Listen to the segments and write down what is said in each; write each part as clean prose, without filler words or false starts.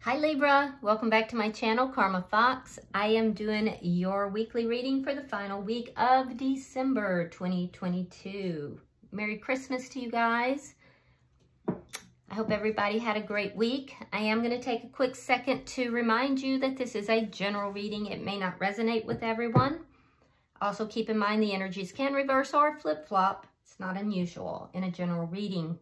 Hi Libra, welcome back to my channel, Karma Fox. I am doing your weekly reading for the final week of December 2022. Merry Christmas to you guys. I hope everybody had a great week. I am going to take a quick second to remind you that this is a general reading. It may not resonate with everyone. Also keep in mind the energies can reverse or flip-flop. It's not unusual in a general reading.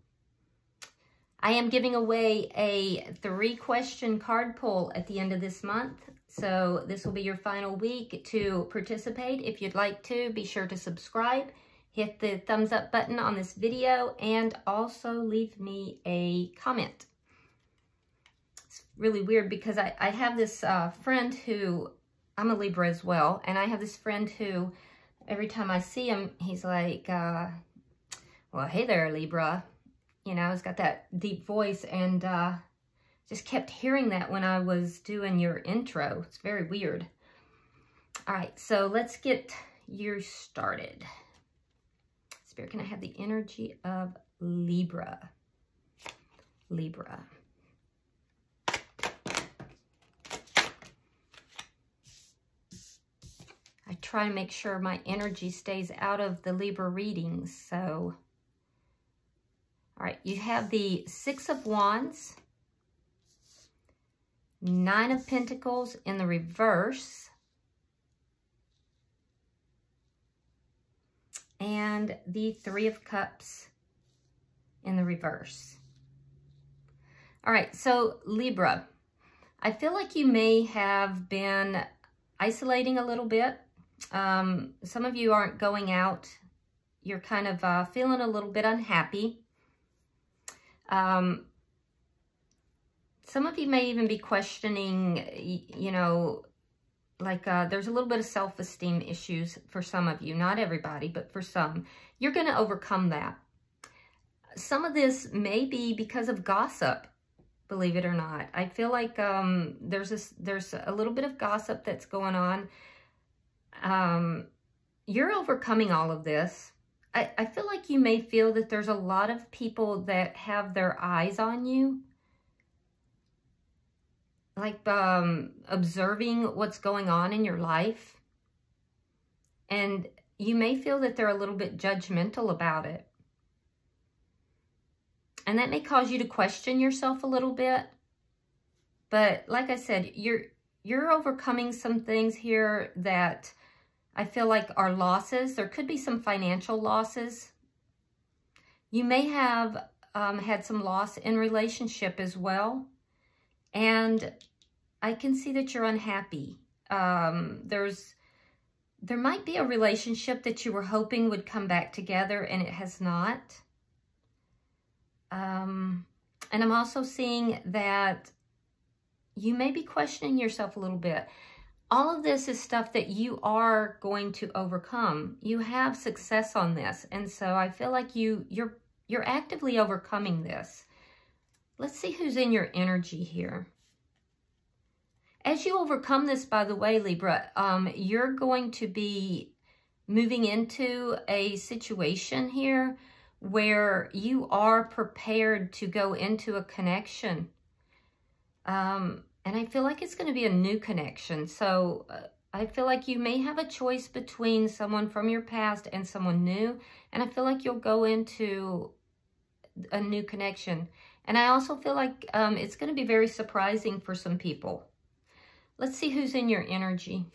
I am giving away a 3-question card pull at the end of this month. So this will be your final week to participate. If you'd like to, be sure to subscribe, hit the thumbs up button on this video, and also leave me a comment. It's really weird because I have this friend who, I'm a Libra as well, and I have this friend who, every time I see him, he's like, well, hey there, Libra. You know, he's got that deep voice, and just kept hearing that when I was doing your intro. It's very weird. All right, so let's get you started. Spirit, can I have the energy of Libra? Libra. I try to make sure my energy stays out of the Libra readings, so... All right, you have the 6 of Wands, 9 of Pentacles in the reverse, and the 3 of Cups in the reverse. All right, so Libra, I feel like you may have been isolating a little bit. Some of you aren't going out. You're kind of feeling a little bit unhappy. Some of you may even be questioning, you know, like there's a little bit of self-esteem issues for some of you. Not everybody, but for some. You're going to overcome that. Some of this may be because of gossip, believe it or not. I feel like there's a little bit of gossip that's going on. You're overcoming all of this. I feel like you may feel that there's a lot of people that have their eyes on you, like observing what's going on in your life. And you may feel that they're a little bit judgmental about it. And that may cause you to question yourself a little bit. But like I said, you're overcoming some things here that I feel like are losses. There could be some financial losses. You may have had some loss in relationship as well. And I can see that you're unhappy. There might be a relationship that you were hoping would come back together and it has not. And I'm also seeing that you may be questioning yourself a little bit. All of this is stuff that you are going to overcome. You have success on this. And so I feel like you're actively overcoming this. Let's see who's in your energy here. As you overcome this, by the way, Libra, you're going to be moving into a situation here where you are prepared to go into a connection. And I feel like it's going to be a new connection. So I feel like you may have a choice between someone from your past and someone new. And I feel like you'll go into a new connection. And I also feel like it's going to be very surprising for some people. Let's see who's in your energy.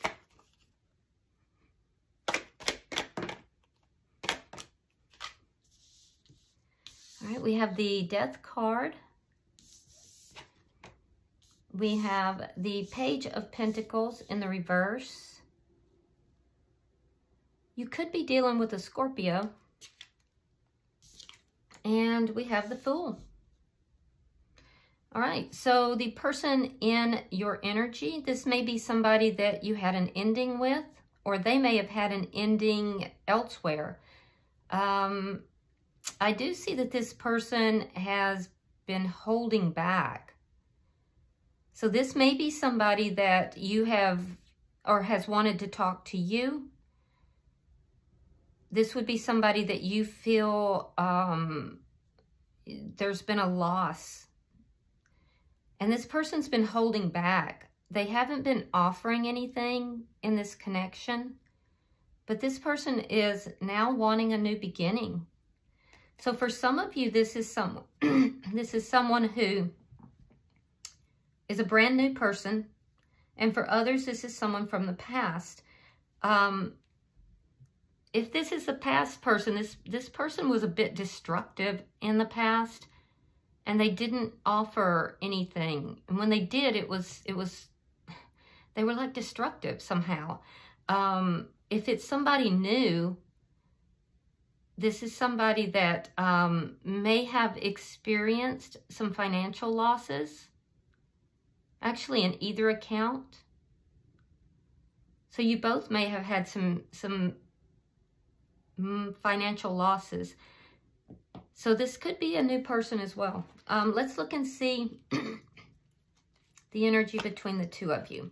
All right, we have the Death card. We have the Page of Pentacles in the reverse. You could be dealing with a Scorpio. And we have the Fool. All right, so the person in your energy, this may be somebody that you had an ending with, or they may have had an ending elsewhere. I do see that this person has been holding back. So this may be somebody that you have or has wanted to talk to you. This would be somebody that you feel there's been a loss. And this person's been holding back. They haven't been offering anything in this connection, but this person is now wanting a new beginning. So for some of you, this is someone who is a brand new person. And for others, this is someone from the past. If this is a past person, this person was a bit destructive in the past, and they didn't offer anything. And when they did, they were like destructive somehow. If it's somebody new, this is somebody that may have experienced some financial losses, actually in either account. So you both may have had some financial losses. So this could be a new person as well. Let's look and see the energy between the two of you.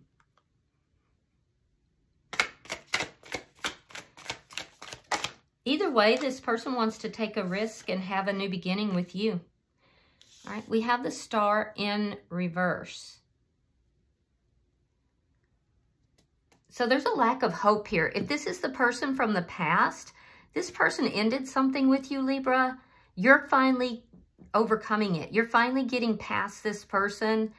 Either way, this person wants to take a risk and have a new beginning with you. All right, we have the Star in reverse. So there's a lack of hope here. If this is the person from the past, this person ended something with you, Libra. You're finally overcoming it. You're finally getting past this person.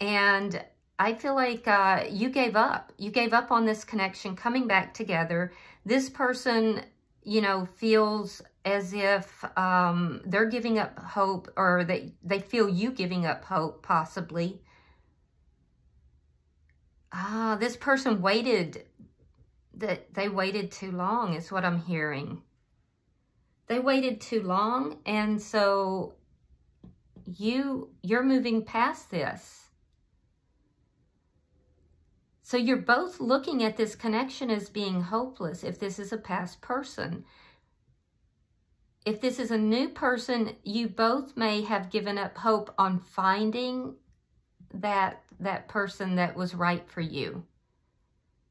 And I feel like you gave up. You gave up on this connection, coming back together. This person, you know, feels as if they're giving up hope, or they feel you giving up hope, possibly. This person waited. They waited too long is what I'm hearing. They waited too long, and so you're moving past this. So you're both looking at this connection as being hopeless if this is a past person. If this is a new person, you both may have given up hope on finding that person that was right for you.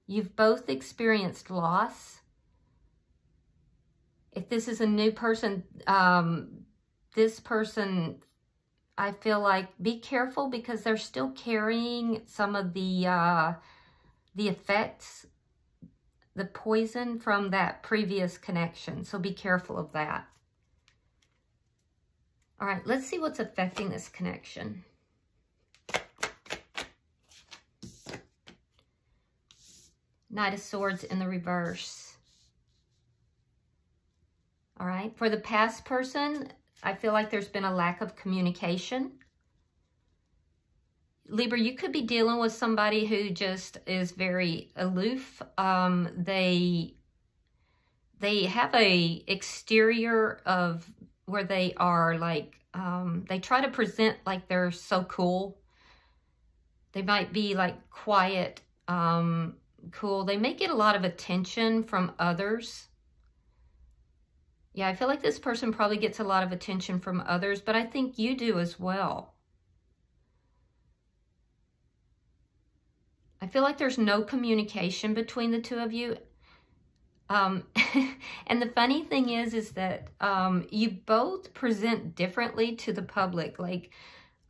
You've both experienced loss. If this is a new person, this person, I feel like, be careful, because they're still carrying some of the effects, the poison from that previous connection. So be careful of that. All right, let's see what's affecting this connection. Knight of Swords in the reverse. All right, for the past person, I feel like there's been a lack of communication. Libra, you could be dealing with somebody who just is very aloof. They have a exterior of where they are like, they try to present like they're so cool. They might be like quiet, cool. They may get a lot of attention from others. Yeah, I feel like this person probably gets a lot of attention from others, but I think you do as well. I feel like there's no communication between the two of you. And the funny thing is that you both present differently to the public. Like,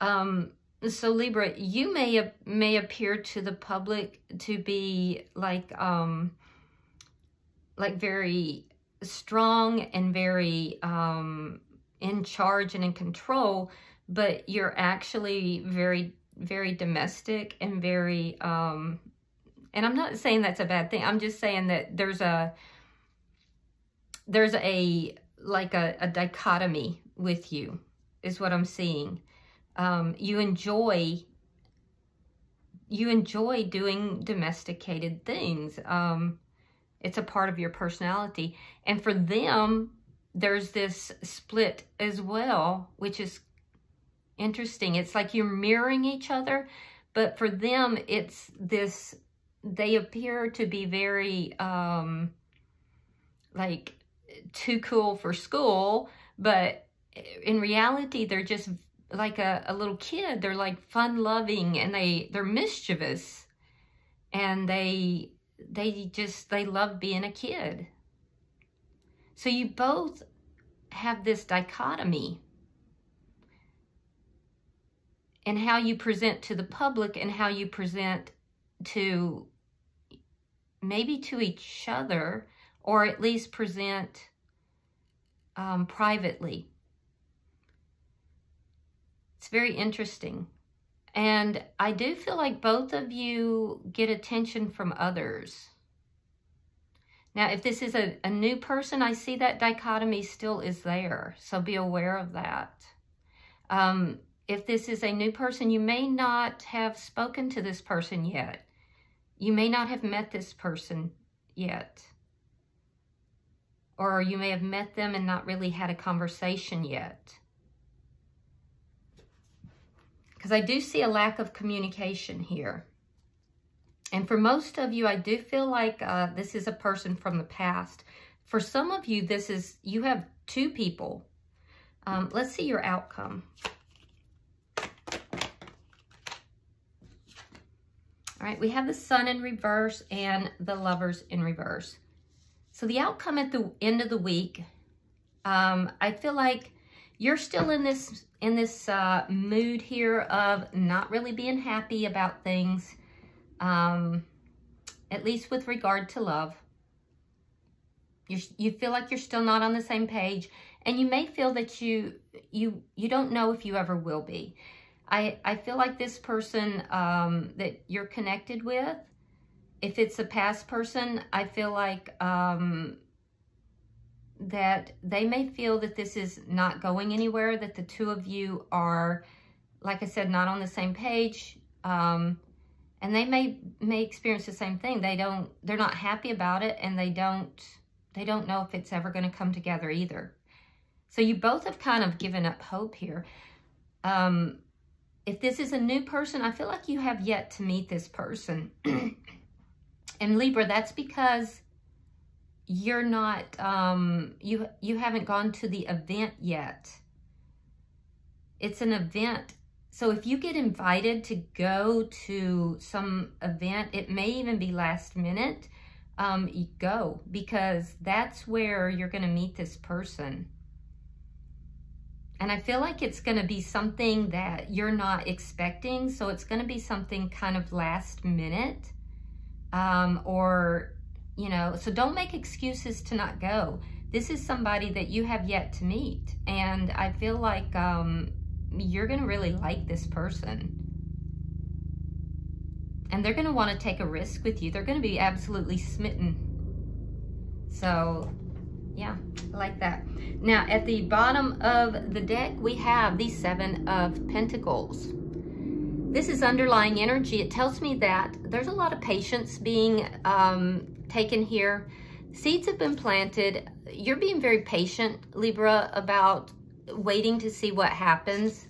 so Libra, you may appear to the public to be like very strong and very in charge and in control, but you're actually very, very domestic and very, and I'm not saying that's a bad thing. I'm just saying that there's a dichotomy with you, is what I'm seeing. You enjoy doing domesticated things. It's a part of your personality. And for them, there's this split as well, which is interesting. It's like you're mirroring each other, but for them, it's this, they appear to be very, like, too cool for school, but in reality, they're just like a little kid. They're like fun-loving, and they're mischievous, and they love being a kid. So you both have this dichotomy. and how you present to the public and how you present to maybe to each other, or at least present privately. It's very interesting. And I do feel like both of you get attention from others. Now, if this is a new person, I see that dichotomy still is there. So be aware of that. If this is a new person, you may not have spoken to this person yet. You may not have met this person yet. Or you may have met them and not really had a conversation yet. Because I do see a lack of communication here. And for most of you, I do feel like this is a person from the past. For some of you, you have two people. Let's see your outcome. All right, we have the Sun in reverse and the Lovers in reverse. So the outcome at the end of the week, I feel like you're still in this mood here of not really being happy about things, at least with regard to love. You feel like you're still not on the same page, and you may feel that you don't know if you ever will be. I feel like this person that you're connected with, if it's a past person, I feel like that they may feel that this is not going anywhere, that the two of you are, like I said, not on the same page. And they may experience the same thing. They're not happy about it, and they don't know if it's ever going to come together either. So you both have kind of given up hope here. If this is a new person, I feel like you have yet to meet this person. And Libra, that's because you're not, you haven't gone to the event yet. It's an event. So if you get invited to go to some event, it may even be last minute, you go, because that's where you're going to meet this person. And I feel like it's going to be something that you're not expecting. So it's going to be something kind of last minute. Or, you know, so don't make excuses to not go. This is somebody that you have yet to meet. And I feel like you're going to really like this person. And they're going to want to take a risk with you. They're going to be absolutely smitten. So, yeah, I like that. Now, at the bottom of the deck, we have the Seven of Pentacles. This is underlying energy. It tells me that there's a lot of patience being taken here. Seeds have been planted. You're being very patient, Libra, about waiting to see what happens.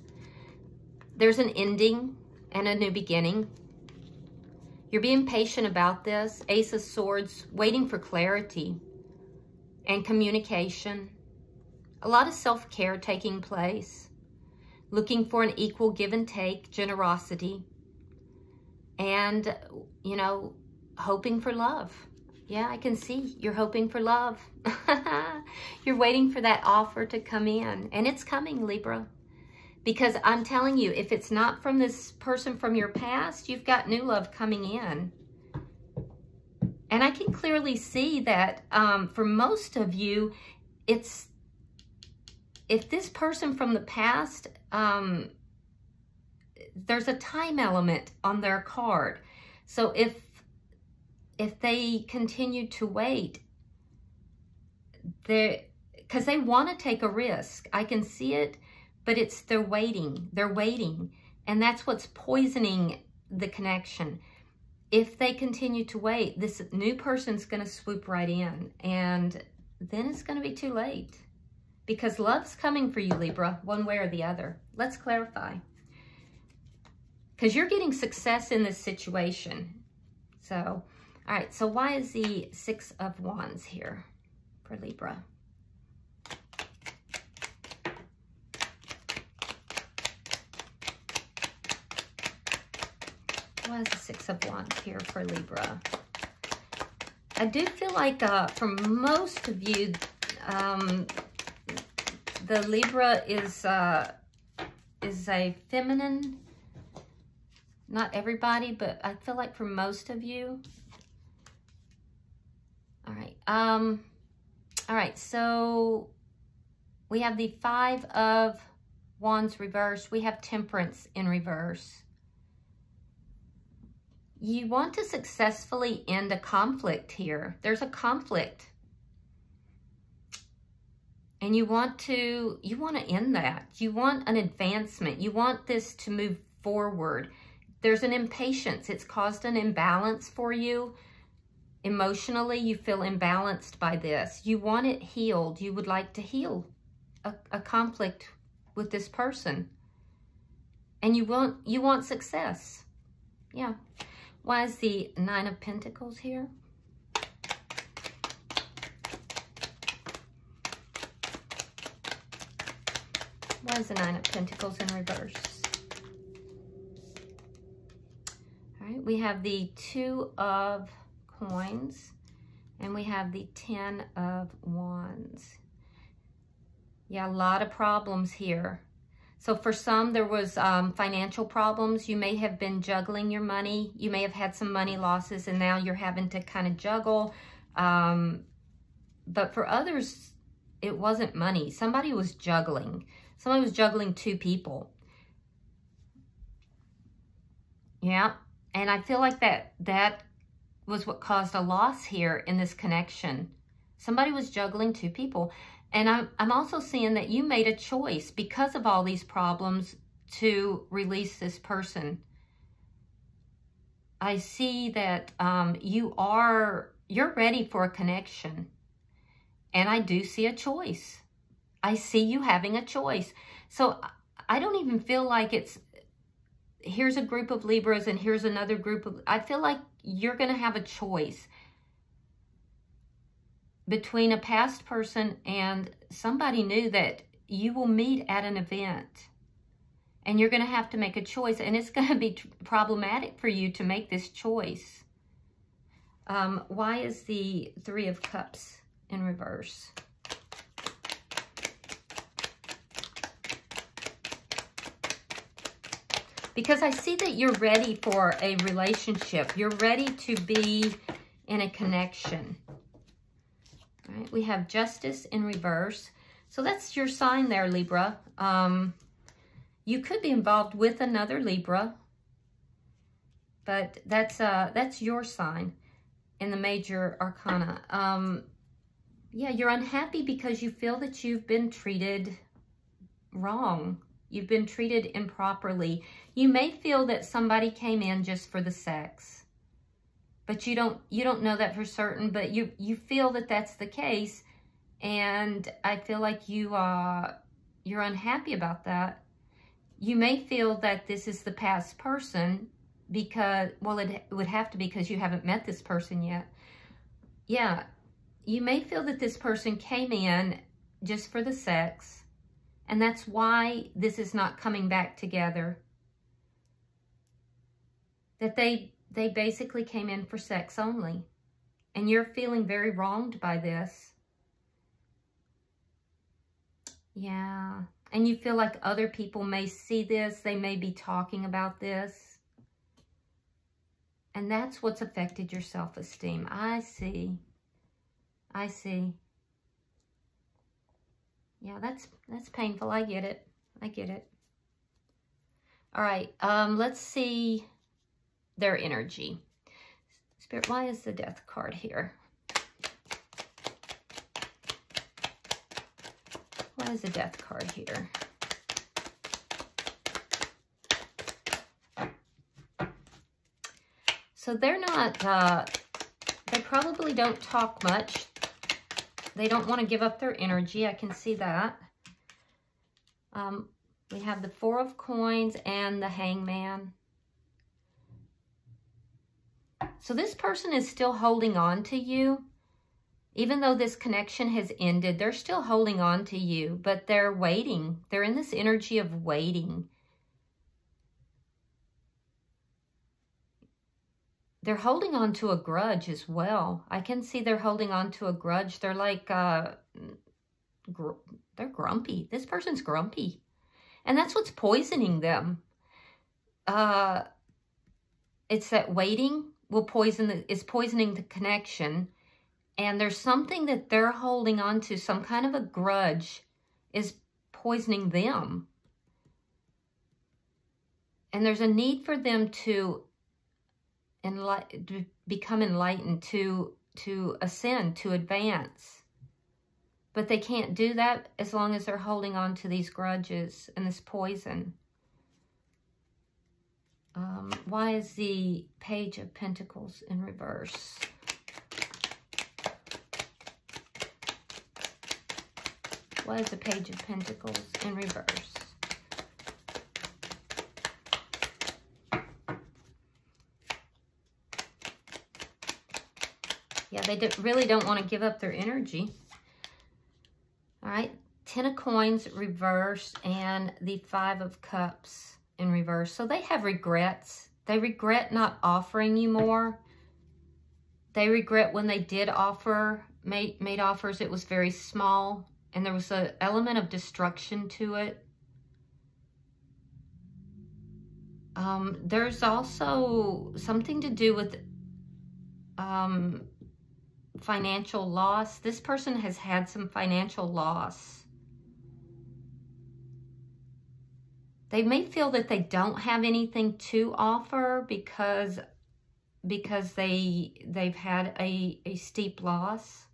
There's an ending and a new beginning. You're being patient about this. Ace of Swords, waiting for clarity and communication. A lot of self-care taking place. Looking for an equal give and take, generosity. And, you know, hoping for love. Yeah, I can see you're hoping for love. You're waiting for that offer to come in. And it's coming, Libra. Because I'm telling you, if it's not from this person from your past, you've got new love coming in. And I can clearly see that for most of you, it's, if this person from the past, there's a time element on their card. So if they continue to wait, because they want to take a risk. I can see it, but they're waiting. They're waiting. And that's what's poisoning the connection. If they continue to wait, this new person's going to swoop right in. And then it's going to be too late. Because love's coming for you, Libra, one way or the other. Let's clarify. Because you're getting success in this situation. So, all right. So why is the Six of Wands here for Libra? Why is the Six of Wands here for Libra? I do feel like for most of you, the Libra is a feminine Not everybody, but I feel like for most of you. All right. All right, so we have the Five of Wands reversed. We have Temperance in reverse. You want to successfully end a conflict here. There's a conflict. And you want to end that. You want an advancement. You want this to move forward. There's an impatience. It's caused an imbalance for you. Emotionally, you feel imbalanced by this. You want it healed. You would like to heal a conflict with this person. And you want success. Yeah. Why is the Nine of Pentacles here? Why is the Nine of Pentacles in reverse? All right, we have the Two of Coins, and we have the Ten of Wands. Yeah, a lot of problems here. So for some, there was financial problems. You may have been juggling your money. You may have had some money losses, and now you're having to kind of juggle. But for others, it wasn't money. Somebody was juggling. Somebody was juggling two people. Yeah, and I feel like that was what caused a loss here in this connection. Somebody was juggling two people. And I'm also seeing that you made a choice because of all these problems to release this person. I see that you're ready for a connection. And I do see a choice. I see you having a choice. So I don't even feel like here's a group of Libras and here's another group of, I feel like you're going to have a choice between a past person and somebody new that you will meet at an event. And you're going to have to make a choice. And it's going to be problematic for you to make this choice. Why is the Three of Cups in reverse? Because I see that you're ready for a relationship. You're ready to be in a connection. All right, we have Justice in reverse. So that's your sign there, Libra. You could be involved with another Libra, but that's your sign in the major arcana. Yeah, you're unhappy because you feel that you've been treated wrong. You've been treated improperly. You may feel that somebody came in just for the sex, but you don't know that for certain, but you feel that that's the case. And I feel like you're unhappy about that. You may feel that this is the past person because, well, it would have to be because you haven't met this person yet. Yeah, you may feel that this person came in just for the sex. And that's why this is not coming back together. That they basically came in for sex only. And you're feeling very wronged by this. Yeah. And you feel like other people may see this. They may be talking about this. And that's what's affected your self-esteem. I see. I see. Yeah, that's painful. I get it. I get it. All right, let's see their energy. Spirit, why is the Death card here? Why is the Death card here? So they're not, they probably don't talk much. They don't want to give up their energy. I can see that. We have the Four of Coins and the Hangman. So this person is still holding on to you. Even though this connection has ended, they're still holding on to you, but they're waiting. They're in this energy of waiting. They're holding on to a grudge as well. I can see they're holding on to a grudge. They're like, they're grumpy. This person's grumpy. And that's what's poisoning them. it's that waiting will is poisoning the connection. And there's something that they're holding on to, some kind of a grudge is poisoning them. And there's a need for them to become enlightened, to ascend, to advance. But they can't do that as long as they're holding on to these grudges and this poison. Why is the Page of Pentacles in reverse? Why is the Page of Pentacles in reverse? Yeah, they really don't want to give up their energy. All right, 10 of Coins reverse and the 5 of Cups in reverse. So they have regrets. They regret not offering you more. They regret when they did offer, made offers, it was very small. And there was an element of destruction to it. There's also something to do with financial loss. This person has had some financial loss. They may feel that they don't have anything to offer because they've had a steep loss.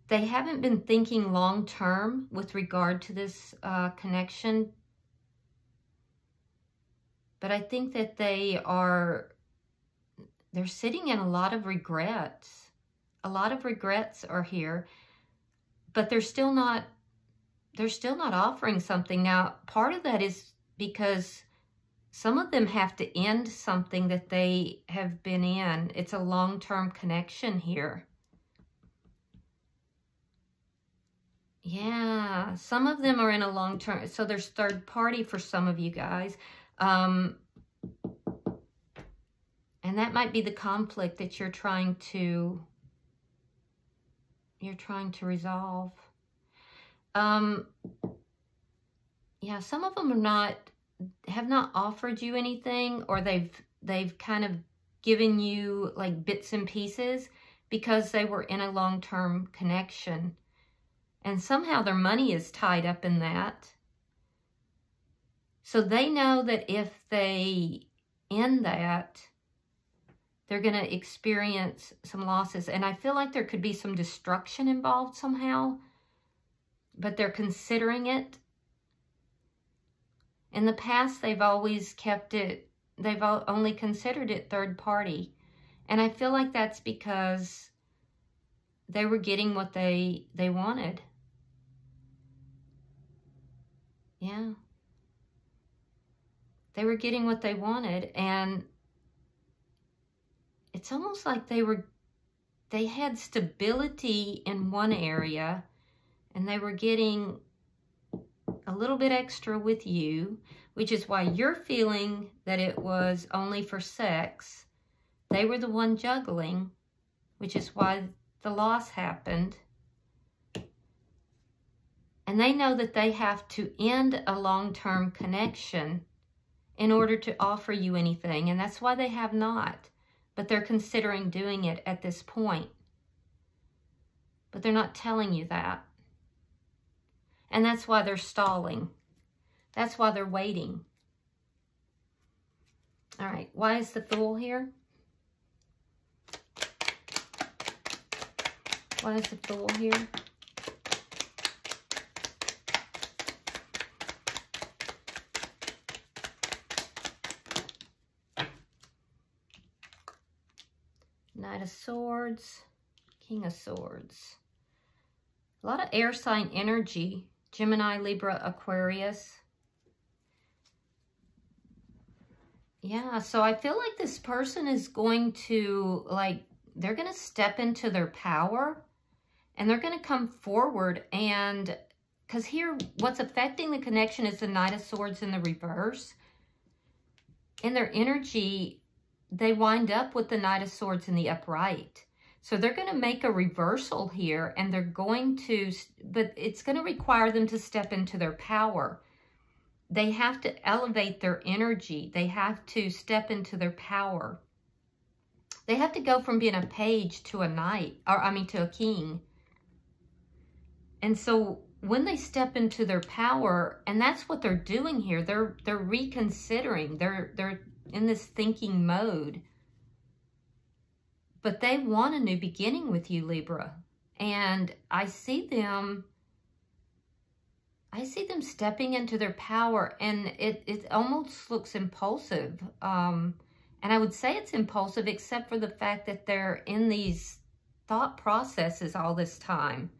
They haven't been thinking long term with regard to this connection. But I think that they're sitting in a lot of regrets. A lot of regrets are here. But they're still not offering something. Now, part of that is because some of them have to end something that they have been in. It's a long-term connection here. Yeah, some of them are in a long-term, so there's third party for some of you guys. And that might be the conflict that you're trying to resolve. Yeah, some of them have not offered you anything, or they've kind of given you like bits and pieces because they were in a long-term connection. And somehow their money is tied up in that. So they know that if they end that, they're going to experience some losses. And I feel like there could be some destruction involved somehow. But they're considering it. In the past, they've always kept it, they've only considered it third party. And I feel like that's because they were getting what they wanted. Yeah. They were getting what they wanted, and it's almost like they had stability in one area, and they were getting a little bit extra with you, which is why you're feeling that it was only for sex. They were the one juggling, which is why the loss happened. And they know that they have to end a long-term connection in order to offer you anything. And that's why they have not. But they're considering doing it at this point. But they're not telling you that. And that's why they're stalling. That's why they're waiting. All right, why is the Fool here? Why is the Fool here? Knight of Swords, King of Swords. A lot of air sign energy. Gemini, Libra, Aquarius. Yeah, so I feel like this person is going to, they're going to step into their power. And they're going to come forward. And, because here, what's affecting the connection is the Knight of Swords in the reverse. In their energy, they wind up with the Knight of Swords in the upright. So they're going to make a reversal here, and they're going to, but it's going to require them to step into their power. they have to elevate their energy. They have to step into their power. They have to go from being a page to a knight, or I mean to a king. And so when they step into their power, and that's what they're doing here, they're reconsidering. They're in this thinking mode. But they want a new beginning with you, Libra. And I see them stepping into their power, and it almost looks impulsive. And I would say it's impulsive, except for the fact that they're in these thought processes all this time.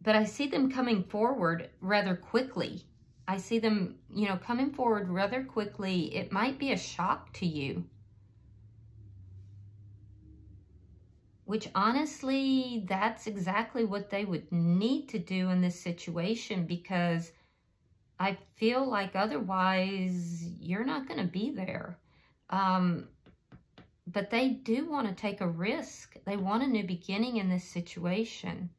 But I see them coming forward rather quickly. I see them, you know, coming forward rather quickly. It might be a shock to you. Which honestly, that's exactly what they would need to do in this situation, because I feel like otherwise you're not going to be there. But they do want to take a risk. They want a new beginning in this situation.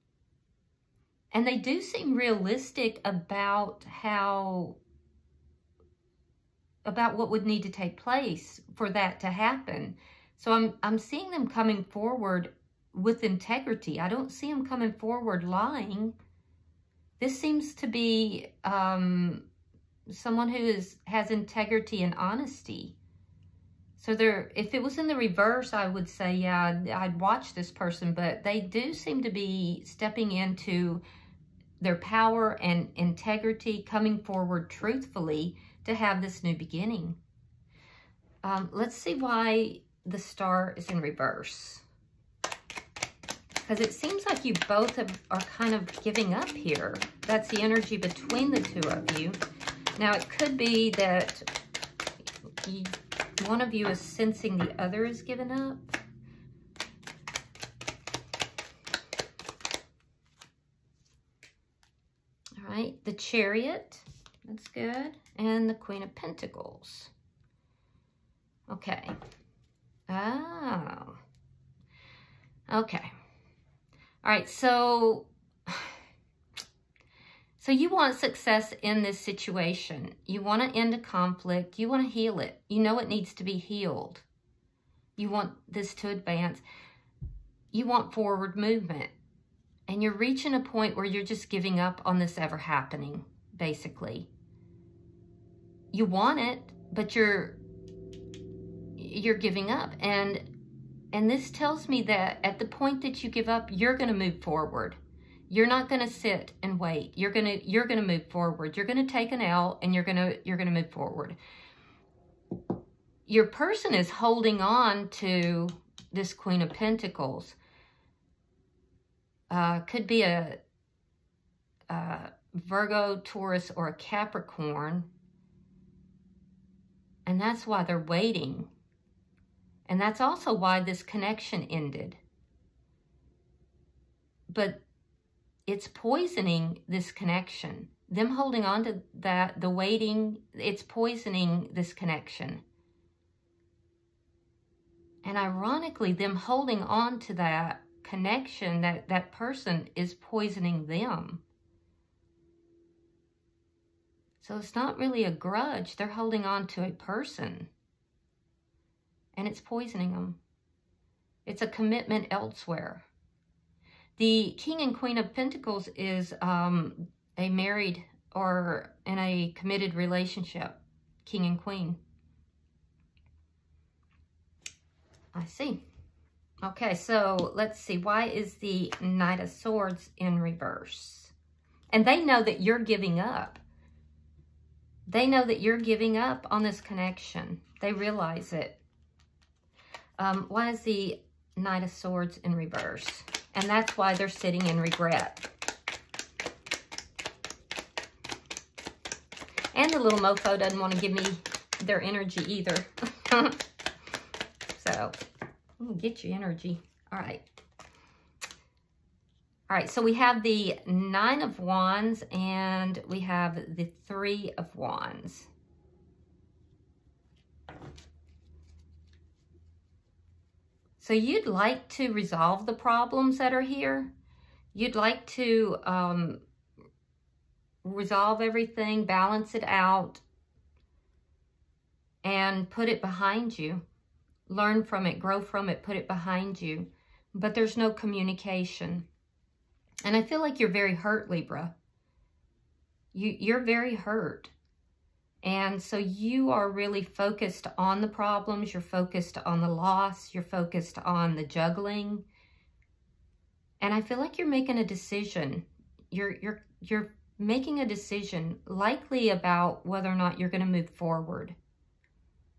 And they do seem realistic about what would need to take place for that to happen. So I'm seeing them coming forward with integrity. I don't see them coming forward lying. This seems to be someone who has integrity and honesty. So if it was in the reverse, I would say, yeah, I'd watch this person. But they do seem to be stepping into their power and integrity, coming forward truthfully to have this new beginning. Let's see why the star is in reverse. Because it seems like you both are kind of giving up here. That's the energy between the two of you. Now, it could be that one of you is sensing the other is giving up. All right, the Chariot, that's good. And the Queen of Pentacles. Okay. Oh. Okay. All right, so you want success in this situation. You want to end a conflict. You want to heal it. You know it needs to be healed. You want this to advance. You want forward movement. And you're reaching a point where you're just giving up on this ever happening, basically. You want it, but you're giving up. And this tells me that at the point that you give up, you're going to move forward. You're not going to sit and wait. You're going to move forward. You're going to take an L, and you're going to move forward. Your person is holding on to this Queen of Pentacles. Could be a Virgo, Taurus, or a Capricorn. And that's why they're waiting. And that's also why this connection ended. But it's poisoning this connection. Them holding on to that, the waiting, it's poisoning this connection. And ironically, them holding on to that connection, that person is poisoning them. So it's not really a grudge. They're holding on to a person. And it's poisoning them. It's a commitment elsewhere. The King and Queen of Pentacles is a married or in a committed relationship. King and Queen. I see. Okay, so let's see. Why is the Knight of Swords in reverse? And they know that you're giving up. They know that you're giving up on this connection. They realize it. Why is the Knight of Swords in reverse? And that's why they're sitting in regret. And the little mofo doesn't want to give me their energy either. So, get your energy. All right. All right, so we have the Nine of Wands and we have the Three of Wands. So you'd like to resolve the problems that are here. You'd like to resolve everything, balance it out, and put it behind you. Learn from it, grow from it, put it behind you. But there's no communication. And I feel like you're very hurt, Libra. You're very hurt. And so you are really focused on the problems. You're focused on the loss. You're focused on the juggling. And I feel like you're making a decision. You're making a decision, likely about whether or not you're going to move forward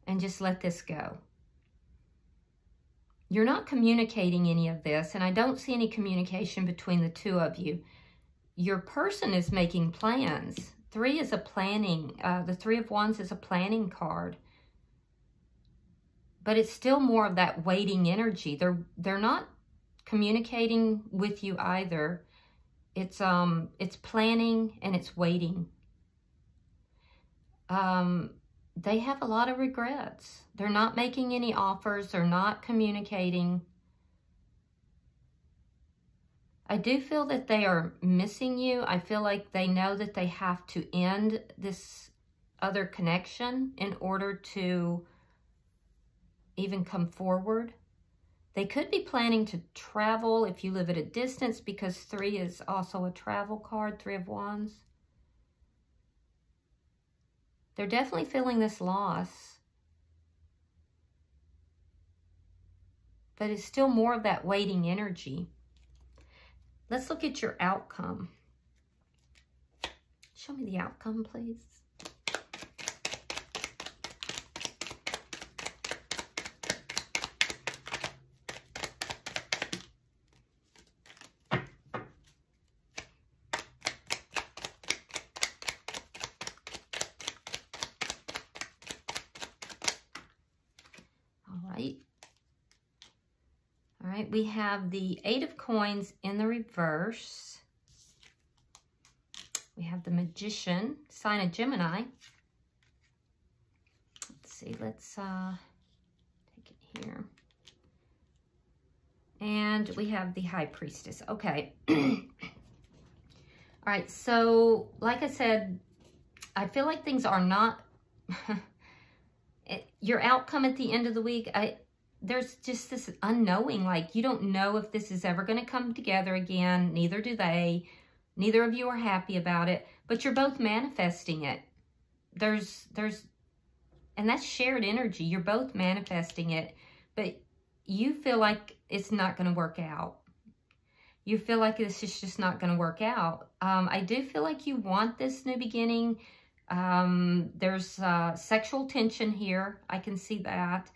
and just let this go. You're not communicating any of this, and I don't see any communication between the two of you. Your person is making plans. 3 is a planning, the 3 of Wands is a planning card. But it's still more of that waiting energy. They're not communicating with you either. It's planning and it's waiting. They have a lot of regrets. They're not making any offers. They're not communicating. I do feel that they are missing you. I feel like they know that they have to end this other connection in order to even come forward. They could be planning to travel if you live at a distance, because 3 is also a travel card, 3 of Wands. They're definitely feeling this loss. But it's still more of that waiting energy. Let's look at your outcome. Show me the outcome, please. All right, we have the 8 of Coins in the reverse. We have the Magician, sign of Gemini. Let's see, let's take it here. And we have the High Priestess. Okay. All right, so like I said, I feel like things are not... your outcome at the end of the week, there's just this unknowing, like you don't know if this is ever going to come together again. Neither do they. Neither of you are happy about it, but you're both manifesting it. And that's shared energy. You're both manifesting it, but you feel like it's not going to work out. You feel like this is just not going to work out. I do feel like you want this new beginning. There's sexual tension here. I can see that.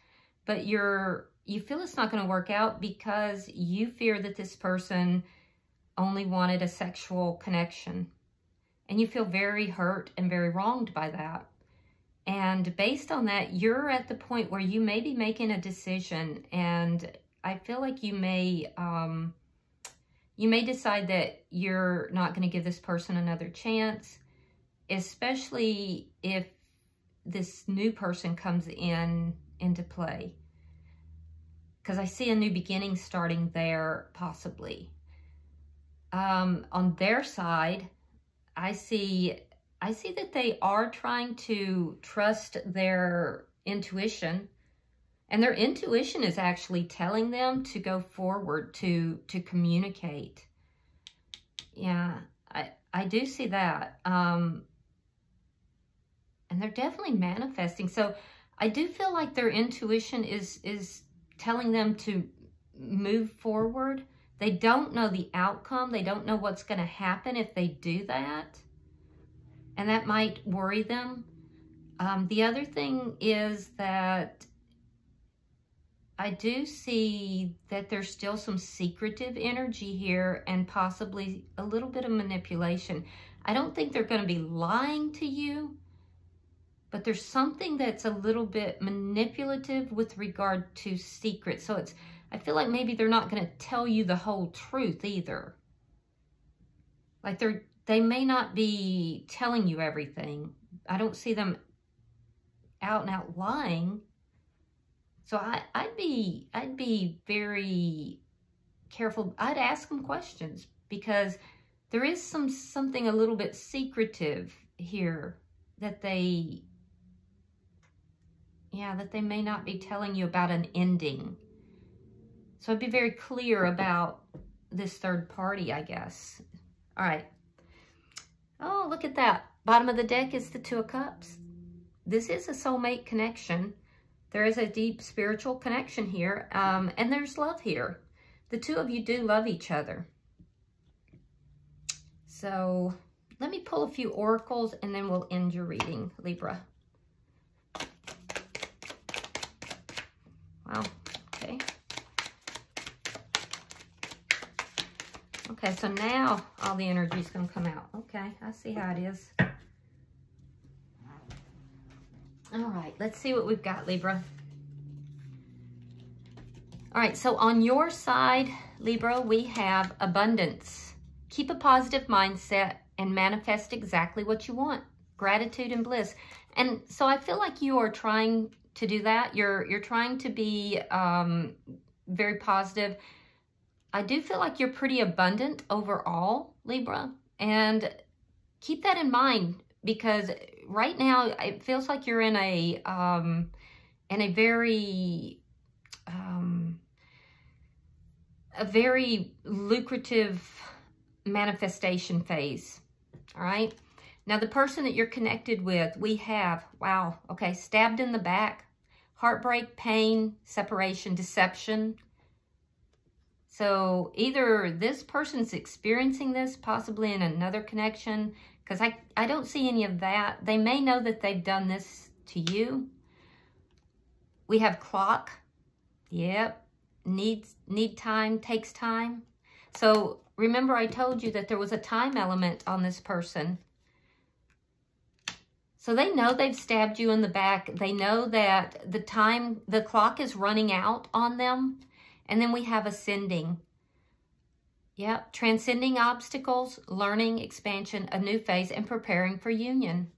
But you feel it's not going to work out because you fear that this person only wanted a sexual connection. And you feel very hurt and very wronged by that. And based on that, you're at the point where you may be making a decision. And I feel like you may decide that you're not going to give this person another chance, especially if this new person comes into play. Because I see a new beginning starting there, possibly. On their side, I see that they are trying to trust their intuition. And their intuition is actually telling them to go forward, to communicate. Yeah, I do see that. And they're definitely manifesting. So I do feel like their intuition is telling them to move forward. They don't know the outcome. They don't know what's going to happen if they do that. And that might worry them. The other thing is that I do see that there's still some secretive energy here and possibly a little bit of manipulation. I don't think they're going to be lying to you, but there's something that's a little bit manipulative with regard to secrets. So I feel like maybe they're not going to tell you the whole truth either. Like they may not be telling you everything. I don't see them out and out lying. So I'd be very careful. I'd ask them questions because there is something a little bit secretive here that they may not be telling you about an ending. So be very clear about this third party, I guess. All right. Oh, look at that. Bottom of the deck is the Two of Cups. This is a soulmate connection. There is a deep spiritual connection here, and there's love here. The two of you do love each other. So let me pull a few oracles, and then we'll end your reading, Libra. Wow, okay. Okay, so now all the energy is going to come out. Okay, I see how it is. All right, let's see what we've got, Libra. All right, so on your side, Libra, we have abundance. Keep a positive mindset and manifest exactly what you want. Gratitude and bliss. And so I feel like you are trying to do that. You're trying to be very positive. I do feel like you're pretty abundant overall, Libra. And keep that in mind, because right now it feels like you're in a very lucrative manifestation phase. All right. Now the person that you're connected with, we have, wow, okay, stabbed in the back, heartbreak, pain, separation, deception. So either this person's experiencing this, possibly in another connection, because I don't see any of that. They may know that they've done this to you. We have clock. Yep. Need time, takes time. So remember I told you that there was a time element on this person. So they know they've stabbed you in the back. They know that the clock is running out on them. And then we have ascending. Yep, transcending obstacles, learning, expansion, a new phase, and preparing for union.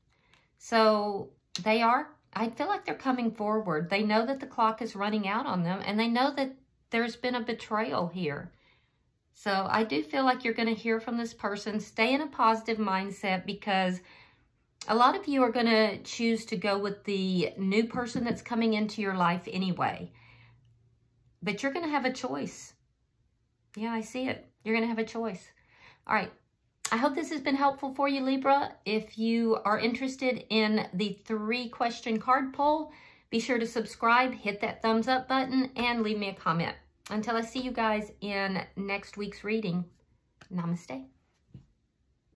So I feel like they're coming forward. They know that the clock is running out on them, and they know that there's been a betrayal here. So I do feel like you're going to hear from this person. Stay in a positive mindset, because a lot of you are going to choose to go with the new person that's coming into your life anyway. But you're going to have a choice. Yeah, I see it. You're going to have a choice. All right. I hope this has been helpful for you, Libra. If you are interested in the 3-question card poll, be sure to subscribe, hit that thumbs up button, and leave me a comment. Until I see you guys in next week's reading, namaste.